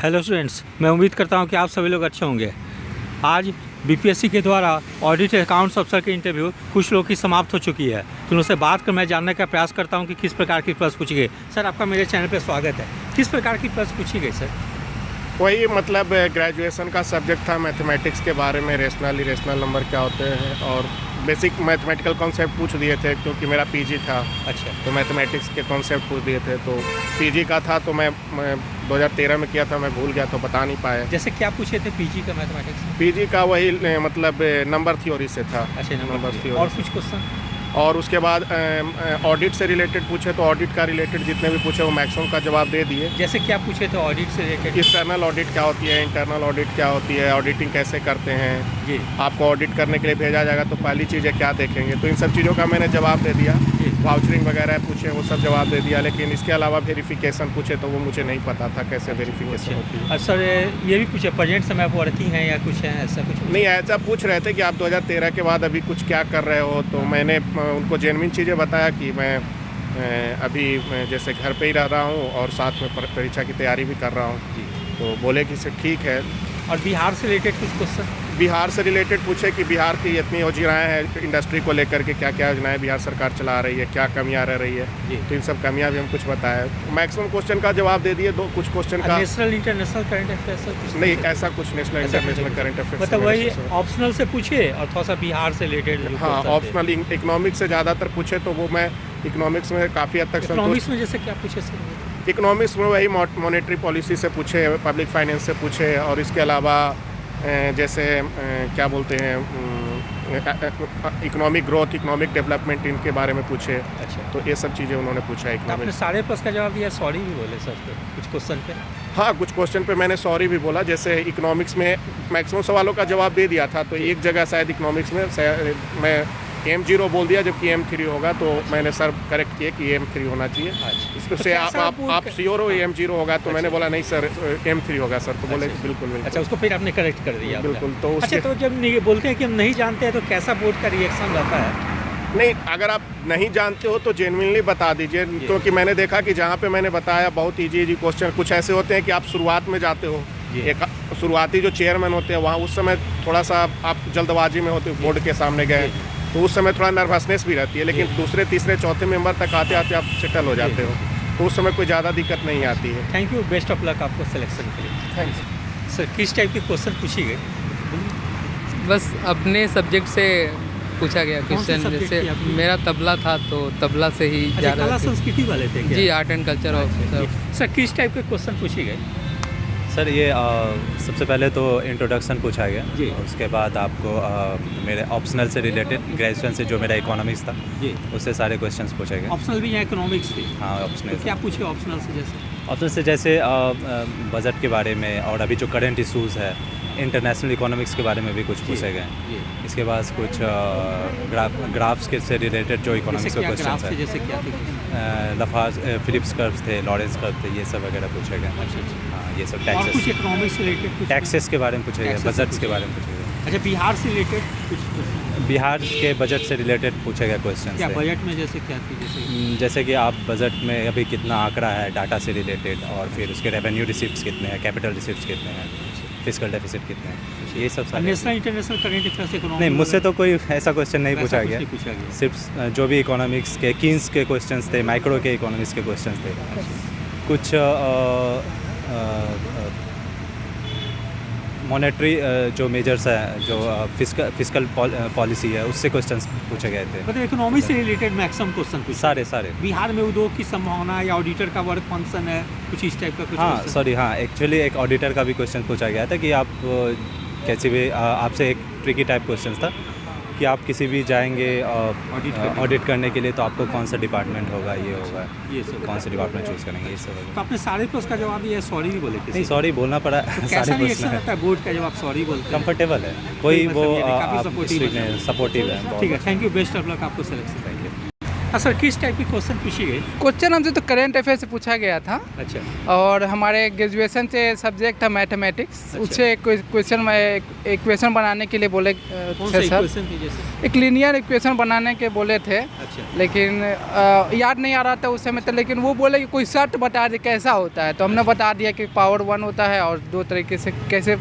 Hello students, मैं उम्मीद करता हूं कि आप सभी लोग अच्छे होंगे। आज बीपीएससी के द्वारा ऑडिट अकाउंट्स अफसर की इंटरव्यू कुछ लोगों की समाप्त हो चुकी है, तो उनसे बात कर मैं जानने का प्रयास करता हूं कि किस प्रकार की प्रश्न पूछी गई। सर, आपका मेरे चैनल पर स्वागत है। किस प्रकार की प्रश्न पूछी गई सर? वही मतलब ग्रेजुएशन का सब्जेक्ट था मैथमेटिक्स के बारे में, रेशनल इरेशनल नंबर क्या होते हैं और बेसिक मैथमेटिकल कॉन्सेप्ट पूछ दिए थे, क्योंकि मेरा पीजी था। अच्छा, तो मैथमेटिक्स के कॉन्सेप्ट पूछ दिए थे। तो पीजी का था तो मैं 2013 में किया था, मैं भूल गया तो बता नहीं पाया। जैसे क्या पूछे थे पीजी का मैथमेटिक्स? पीजी का वही मतलब नंबर थ्योरी से था। अच्छा, नंबर थ्योरी। और कुछ क्वेश्चन? और उसके बाद ऑडिट से रिलेटेड पूछे तो ऑडिट का रिलेटेड जितने भी पूछे वो मैक्सिमम का जवाब दे दिए। जैसे क्या पूछे थे ऑडिट से रिलेटेड? एक्सटर्नल ऑडिट क्या होती है, इंटरनल ऑडिट क्या होती है, ऑडिटिंग कैसे करते हैं जी। आपको ऑडिट करने के लिए भेजा जाएगा तो पहली चीज़ें क्या देखेंगे, तो इन सब चीज़ों का मैंने जवाब दे दिया। वाउचरिंग वगैरह पूछे वो सब जवाब दे दिया, लेकिन इसके अलावा वेरिफिकेशन पूछे तो वो मुझे नहीं पता था कैसे वेरिफिकेशन होती है। और सर ये भी पूछे प्रेजेंट समय पर वर्किंग है या कुछ है, ऐसा कुछ? नहीं, ऐसा पूछ रहे थे कि आप 2013 के बाद अभी कुछ क्या कर रहे हो, तो मैंने उनको जेन्युइन चीज़ें बताया कि मैं अभी जैसे घर पे ही रह रहा हूँ और साथ में परीक्षा की तैयारी भी कर रहा हूँ। तो बोले कि सर ठीक है। और बिहार से रिलेटेड कुछ क्वेश्चन? बिहार से रिलेटेड पूछे कि बिहार की इतनी योजनाएं हैं इंडस्ट्री को लेकर के, क्या क्या योजनाएं बिहार सरकार चला रही है, क्या कमियां रह रही है, तो इन सब कमियां भी हम कुछ बताया। मैक्सिमम क्वेश्चन का जवाब दे दिए, कुछ क्वेश्चन का नेशनल इंटरनेशनल करंट अफेयर्स नहीं, ऐसा कुछ नेशनल इंटरनेशनल करंट अफेयर्स मतलब वही ऑप्शनल से पूछे और थोड़ा सा बिहार से रिलेटेड। हाँ, ऑप्शनल इकोनॉमिक्स से ज़्यादातर पूछे, तो वो मैं इकोनॉमिक्स में काफ़ी हद तक इकोनॉमिक्स में जैसे क्या पूछे सर? इकोनॉमिक्स में वही मॉनेटरी पॉलिसी से पूछे, पब्लिक फाइनेंस से पूछे, और इसके अलावा जैसे क्या बोलते हैं इकोनॉमिक ग्रोथ, इकोनॉमिक डेवलपमेंट, इनके बारे में पूछे। अच्छा, तो ये सब चीज़ें उन्होंने पूछा। आपने सारे प्रश्न का जवाब दिया, सॉरी भी बोले सर पे कुछ क्वेश्चन पे? हाँ, कुछ क्वेश्चन पे मैंने सॉरी भी बोला। जैसे इकोनॉमिक्स में मैक्सिमम सवालों का जवाब दे दिया था, तो एक जगह शायद इकोनॉमिक्स में मैं M0 बोल दिया जबकि M3 होगा, तो मैंने सर करेक्ट किए कि M3 होना चाहिए। इससे आप श्योर हो M0 होगा, तो मैंने बोला नहीं सर M3 होगा सर, तो बोले बिल्कुल। अच्छा, उसको फिर आपने करेक्ट कर दिया? बिल्कुल। तो अच्छा, तो जब बोलते हैं कि हम नहीं जानते हैं तो कैसा बोर्ड का रिएक्शन रहता है? नहीं, अगर आप नहीं जानते हो तो जेन्युइनली बता दीजिए, क्योंकि मैंने देखा कि जहाँ पे मैंने बताया बहुत इजी क्वेश्चन, कुछ ऐसे होते हैं कि आप शुरुआत में जाते हो, एक शुरुआती जो चेयरमैन होते हैं वहाँ उस समय थोड़ा सा आप जल्दबाजी में होते हो, बोर्ड के सामने गए तो उस समय थोड़ा नर्वसनेस भी रहती है, लेकिन दूसरे तीसरे चौथे मेंबर तक आते आते आप सेटल हो जाते हो, तो उस समय कोई ज़्यादा दिक्कत नहीं आती है। Thank you, best of luck आपको सिलेक्शन के लिए। थैंक्स सर, किस टाइप के क्वेश्चन पूछी गई? बस अपने सब्जेक्ट से पूछा गया क्वेश्चन। जैसे मेरा तबला था तो तबला से ही अच्छा, कला संस्कृति वाले थे क्या? जी, art and culture officer. Sir, किस टाइप के क्वेश्चन पूछी गई? सर ये सबसे पहले तो इंट्रोडक्शन पूछा गया जी। उसके बाद आपको मेरे ऑप्शनल से रिलेटेड ग्रेजुएशन से जो मेरा इकोनॉमिक्स था जी, उससे सारे क्वेश्चंस पूछे गए। ऑप्शनल भी यहाँ इकोनॉमिक्स थी? हाँ, ऑप्शनल। तो क्या पूछे ऑप्शनल से? ऑप्शनल से जैसे बजट के बारे में और अभी जो करंट इशूज़ है, इंटरनेशनल इकोनॉमिक्स के बारे में भी कुछ पूछे गए। इसके बाद कुछ ग्राफ्स के से रिलेटेड जो इकोनॉमिक्स के क्वेश्चन है, जैसे क्या थे? लफाज फिलिप्स कर्व थे, लॉरेंस कर्व थे, ये सब वगैरह पूछे गए। हाँ, ये सब और कुछ टैक्सेस इकोनॉमिक्स से रिलेटेड? टैक्सेस के बारे में पूछे गए, बजट्स के बारे में पूछे गए। अच्छा, बिहार से रिलेटेड कुछ? बिहार के बजट से रिलेटेड पूछे गए क्वेश्चन। क्या बजट में जैसे क्या थी? जैसे कि आप बजट में अभी कितना आंकड़ा है डाटा से रिलेटेड, और फिर उसके रेवेन्यू रिसिप्ट्स कितने हैं, कैपिटल रिसिप्ट्स कितने हैं, फिस्कल डेफिसिट कितने हैं, ये सब सारे। National international current affairs economics? नहीं, मुझसे तो कोई ऐसा क्वेश्चन नहीं पूछा गया। गया। सिर्फ जो भी इकोनॉमिक्स के कीन्स के क्वेश्चंस थे, माइक्रो के इकोनॉमिक्स के क्वेश्चंस थे, कुछ मॉनेटरी जो मेजर्स है, जो फिस्कल पॉलिसी है, उससे क्वेश्चंस पूछे गए थे। मतलब इकोनॉमिक्स से रिलेटेड मैक्सिमम क्वेश्चन पूछे? सारे। बिहार में उद्योग की संभावना या ऑडिटर का वर्क फंक्शन है, कुछ इस टाइप का कुछ? हाँ, सॉरी, हाँ, एक्चुअली एक ऑडिटर का भी क्वेश्चन पूछा गया था कि आप कैसे भी आपसे एक ट्रिकी टाइप क्वेश्चन था कि आप किसी भी जाएंगे ऑडिट करने के लिए तो आपको कौन सा डिपार्टमेंट होगा, ये होगा, ये सब कौन सा डिपार्टमेंट चूज़ करेंगे, ये सब। तो आपने सारे प्रश्न का जवाब दिया, सॉरी भी बोले? नहीं, सॉरी बोलना पड़ा। तो कैसा रिएक्शन रहता है बोर्ड का जब आप सॉरी बोलते हैं? कंफर्टेबल है, कोई वो सपोर्टिव सपोर्टिव है। ठीक है, thank you, best of luck आपको सिलेक्शन। Thank you. सर किस टाइप की क्वेश्चन पूछी गई? क्वेश्चन हमसे तो करेंट अफेयर से पूछा गया था, अच्छा और हमारे ग्रेजुएशन से सब्जेक्ट था मैथमेटिक्स। अच्छा। उससे इक्वेशन बनाने के लिए बोले कौन सा थे सर। इक्वेशन थी जैसे? एक लीनियर इक्वेशन बनाने के बोले थे, अच्छा लेकिन याद नहीं आ रहा था उस समय तो। लेकिन वो बोले कि कोई शर्त बता दे कैसा होता है, तो हमने बता दिया कि पावर 1 होता है और 2 तरीके से कैसे।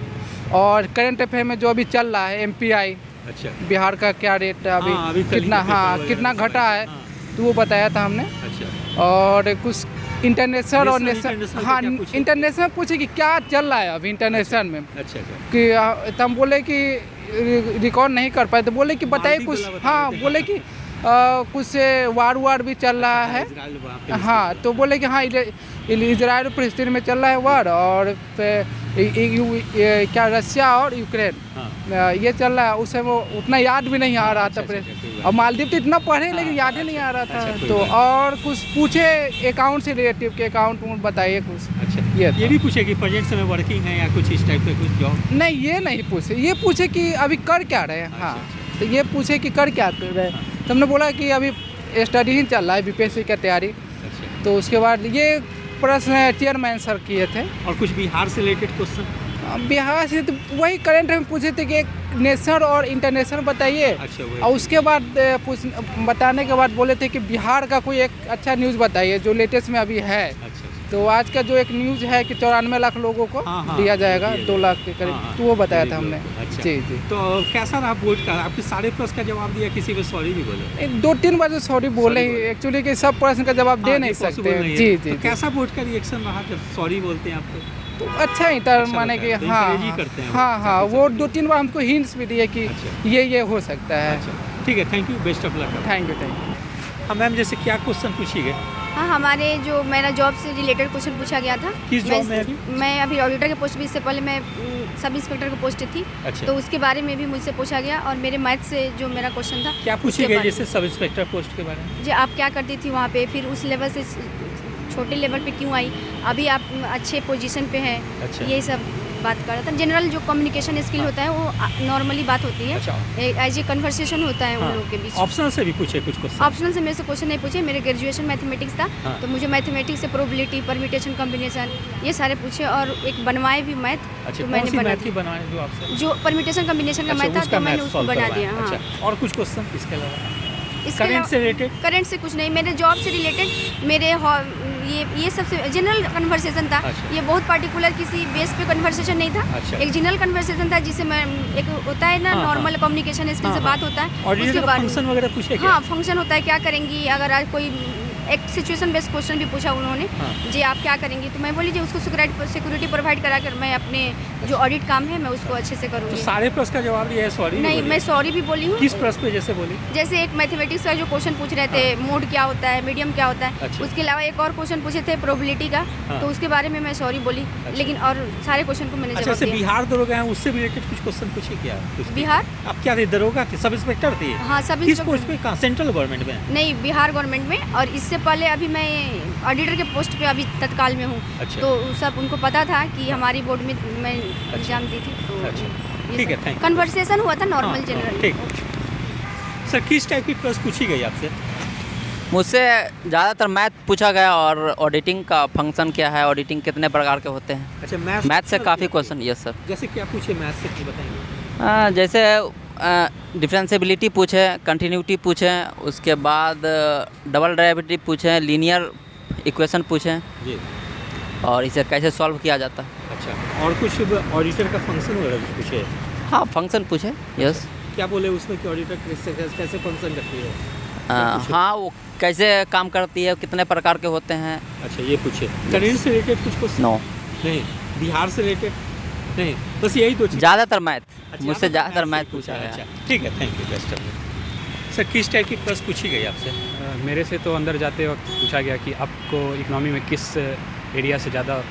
और करंट अफेयर में जो अभी चल रहा है MPI, अच्छा बिहार का क्या रेट अभी, हाँ, अभी कल ही कितना के पेपर हाँ वगैरह कितना सब घटा आए। है, हाँ, तो वो बताया था हमने। अच्छा और कुछ इंटरनेशनल और नेशनल नेशनल, हाँ क्या पूछे? इंटरनेशनल पूछे कि क्या चल रहा है अभी इंटरनेशनल में, अच्छा कि तो हम बोले कि रिकॉर्ड नहीं कर पाए, तो बोले कि बताइए मालदीव कुछ। वाला बता हाँ देते हैं। बोले कि कुछ वार भी चल रहा है। इजराइल वहाँ पे हाँ तो बोले कि हाँ इजराइल फिलिस्तीन में चल रहा है वार, और फिर क्या रशिया और यूक्रेन हाँ ये चल रहा है। उस समय वो उतना याद भी नहीं आ रहा था। अच्छा, अच्छा, कोई बात और मालदीव तो इतना पढ़े लेकिन हाँ, याद ही नहीं आ रहा अच्छा, था। कोई तो बात और कुछ पूछे अकाउंट से रिलेटिव के, अकाउंट बताइए कुछ। अच्छा ये ये भी पूछे कि प्रेजेंट समय वर्किंग है या कुछ इस टाइप का कुछ जॉब? नहीं ये नहीं पूछे, ये पूछे कि अभी कर क्या रहे हैं। हाँ अच्छा। तो ये पूछे कि कर क्या रहे हैं। तो हमने बोला कि अभी स्टडी ही चल रहा है, BPSC का तैयारी। अच्छा तो उसके बाद ये प्रश्न चेयरमैन सर किए थे। और कुछ बिहार से रिलेटेड क्वेश्चन? बिहार से तो वही करंट में पूछे थे कि एक नेशनल और इंटरनेशनल बताइए। अच्छा वही। और उसके बाद बताने के बाद बोले थे कि बिहार का कोई एक अच्छा न्यूज़ बताइए जो लेटेस्ट में अभी है। अच्छा तो आज का जो एक न्यूज़ है कि 94 लाख लोगों को हाँ, हाँ, दिया जाएगा, दिया 2 लाख के करीब। हाँ, तो वो बताया था गरीब हमने। लोगों को। अच्छा। जी जी। तो कैसा रहा बोर्ड का? आपके सारे प्रश्न का जवाब दिया, किसी पे सॉरी भी बोले? 2-3 बार सॉरी बोले ही, बोले। एक्चुअली कि सब प्रश्न का जवाब दे हाँ, नहीं ये possible सकते। नहीं है। जी तो जी। कैसा बोर्ड का रिएक्शन रहा जब सॉरी बोलते हैं आपको? तो अच्छा ही था, अच्छा माने लगता कि है, तो हाँ encourage ही करते हैं वो, हाँ हाँ सब वो कुछ। 2-3 बार हमको हिंट्स भी दिए कि अच्छा। ये हो सकता है। अच्छा ठीक है, thank you, best of luck. Thank you. हाँ मैम, जैसे क्या क्वेश्चन पूछी गए? हाँ, हमारे जो मेरा जॉब से रिलेटेड क्वेश्चन पूछा गया था। किस जॉब में अभी? मैं अभी ऑडिटर के पोस्ट भी, इससे पहले मैं सब इंस्पेक्टर की पोस्ट थी। अच्छा। तो उसके बारे में भी मुझसे पूछा गया, और मेरे मैथ से जो मेरा क्वेश्चन था क्या पूछी उसके गई बारे जैसे सब इंस्पेक्टर पोस्ट के बारे में? में। जी आप क्या करती थी वहाँ पे, फिर उस लेवल से छोटे लेवल पे क्यों आई, अभी आप अच्छे पोजीशन पे हैं। अच्छा। यही सब बात कर रहा था। जनरल जो कम्युनिकेशन स्किल होता है वो नॉर्मली बात होती है, अच्छा। एज ए कन्वर्सेशन होता है उन लोगों के बीच। ऑप्शनल से भी पूछे कुछ क्वेश्चन? ऑप्शनल से मेरे से क्वेश्चन नहीं पूछे, मेरे ग्रेजुएशन मैथमेटिक्स था। हाँ। तो मुझे मैथमेटिक्स से प्रोबेबिलिटी, परम्यूटेशन, कॉम्बिनेशन ये सारे पूछे, और एक बनवाए भी मैथ। अच्छा तो कौन मैंने सी बना मैथ की दिया, बनाए जो आपसे? जो परम्यूटेशन कॉम्बिनेशन का अच्छा, मैथ था, उसका तो मैंने मैथ उसको solve बना करवाया। दिया। हाँ। अच्छा, और कुछ क्वेश्चन इसके अलावा? इसके करंट अलावा- से रिलेटेड? करंट से कुछ नहीं, मेरे जॉब से रिलेटेड मेरे ये सबसे जनरल कन्वर्सेशन था। अच्छा। ये बहुत पर्टिकुलर किसी बेस पे कन्वर्सेशन नहीं था। अच्छा। एक जनरल कन्वर्सेशन था, जिसे मैं एक होता है ना हाँ, नॉर्मल कम्युनिकेशन स्किल हाँ, से हाँ। बात होता है, और उसके ये बारे में। फंक्शन वगैरह पूछे क्या? हाँ फंक्शन होता है, क्या करेंगी अगर आज कोई एक सिचुएशन बेस्ड क्वेश्चन भी पूछा उन्होंने। हाँ। जी आप क्या करेंगी, तो मैं बोली जी उसको सिक्योरिटी प्रोवाइड करा कर मैं अपने जो ऑडिट काम है मैं उसको अच्छे से तो करूँगी। सारे प्रश्न का जवाब दिया है, सॉरी नहीं, मैं सॉरी भी बोली हूँ। किस प्रश्न पे जैसे बोली? जैसे एक मैथमेटिक्स का जो क्वेश्चन पूछ रहे थे, मोड क्या होता है, मीडियम क्या होता है। अच्छा। उसके अलावा एक और क्वेश्चन पूछे थे प्रोबेबिलिटी का। हाँ। तो उसके बारे में मैं सॉरी बोली। लेकिन और सारे क्वेश्चन को मैंने अच्छा जवाब से दिया। बिहार दरोगा हैं, उससे रिलेटेड कुछ क्वेश्चन पूछे क्या? कुछ बिहार? आप क्या थे, दरोगा थे, सब इंस्पेक्टर थे? हाँ सब किस इंस्पेक्टर- पोस्ट पे? कहाँ, सेंट्रल गवर्नमेंट में? नहीं, बिहार गवर्नमेंट में। और इससे पहले अभी मैं ऑडिटर के पोस्ट पे अभी तत्काल में हूँ। अच्छा। तो सब उनको पता था कि हमारी बोर्ड में मैं एग्जाम दी थी। तो अच्छा। ये ठीक है, सब thank you। कन्वर्सेशन हुआ था नॉर्मल हाँ, जनरल। ठीक। सर किस टाइप की प्रश्न पूछी गई आपसे? मुझसे ज़्यादातर मैथ पूछा गया, और ऑडिटिंग का फंक्शन क्या है, ऑडिटिंग कितने प्रकार के होते हैं। अच्छा मैथ से काफ़ी क्वेश्चन, यस सर। जैसे क्या पूछे मैथ से, कुछ बताएंगे? जैसे डिफरेंशिएबिलिटी पूछे, कंटिन्यूटी पूछे, उसके बाद डबल डेरिवेटिव पूछे, लीनियर इक्वेशन पूछे, जी। और इसे कैसे सॉल्व किया जाता है। अच्छा, और कुछ ऑडिटर का फंक्शन वगैरह भी पूछे? हाँ फंक्शन पूछे, यस। क्या बोले उसमें कि ऑडिटर कैसे फंक्शन करती है? हाँ वो कैसे काम करती है, कितने प्रकार के होते हैं। अच्छा ये पूछे। करंट से रिलेटेड कुछ क्वेश्चन? नो, नहीं। बिहार से रिलेटेड नहीं, बस यही दो चीज़। ज़्यादातर मैथ, अच्छा, मुझसे ज़्यादातर से मैथ पूछा गया। अच्छा ठीक है, thank you, best of luck. Sir किस टाइप की प्रश्न पूछी गई आपसे? मेरे से तो अंदर जाते वक्त पूछा गया कि आपको इकोनॉमी में किस एरिया से ज़्यादा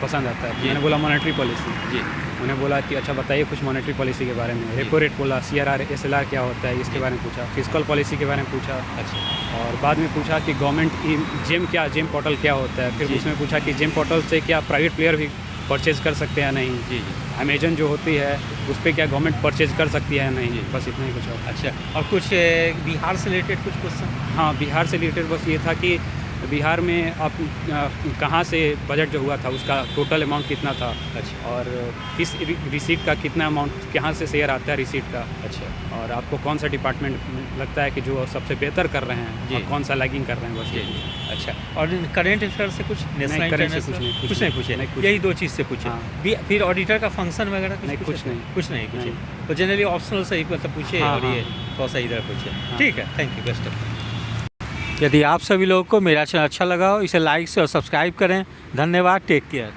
पसंद आता है। जी। मैंने बोला मॉनेटरी पॉलिसी। जी। उन्हें बोला कि अच्छा बताइए कुछ मॉनेटरी पॉलिसी के बारे में। रेपो रेट बोला, CRR SLR क्या होता है इसके बारे में पूछा, फिजिकल पॉलिसी के बारे में पूछा, अच्छा। और बाद में पूछा कि गवर्नमेंट जेम पोर्टल क्या होता है। फिर जी। उसमें पूछा कि जेम पोर्टल से क्या प्राइवेट प्लेयर भी परचेज़ कर सकते हैं या नहीं। जी अमेजन जो होती है उस पर क्या गवर्नमेंट परचेज़ कर सकती है या नहीं, बस इतना ही कुछ और। अच्छा, और कुछ बिहार से रिलेटेड कुछ क्वेश्चन? हाँ, बिहार से रिलेटेड बस ये था कि बिहार में आप कहाँ से बजट जो हुआ था उसका टोटल अमाउंट कितना था, अच्छा और किस रिसीट का कितना अमाउंट कहाँ से शेयर आता है रिसीट का, अच्छा और आपको कौन सा डिपार्टमेंट लगता है कि जो सबसे बेहतर कर रहे हैं जी। और कौन सा लैगिंग कर रहे हैं, बस जी ये। अच्छा। और करेंट अफेयर से कुछ नेशनल नहीं, current से इंटरनेशनल कुछ नहीं पूछे? नहीं, कुछ यही 2 चीज़ से पूछे। हाँ। फिर ऑडिटर का फंक्शन वगैरह नहीं, पूछे कुछ थे? नहीं। कुछ नहीं पूछे। नहीं। तो जनरली ऑप्शनल से ही मतलब पूछे हाँ, और ये हाँ। थोड़ा सा इधर पूछे। हाँ। ठीक है, थैंक यू, बेस्ट ऑफ। यदि आप सभी लोगों को मेरा चैनल अच्छा लगा हो इसे लाइक से और सब्सक्राइब करें। धन्यवाद, टेक केयर।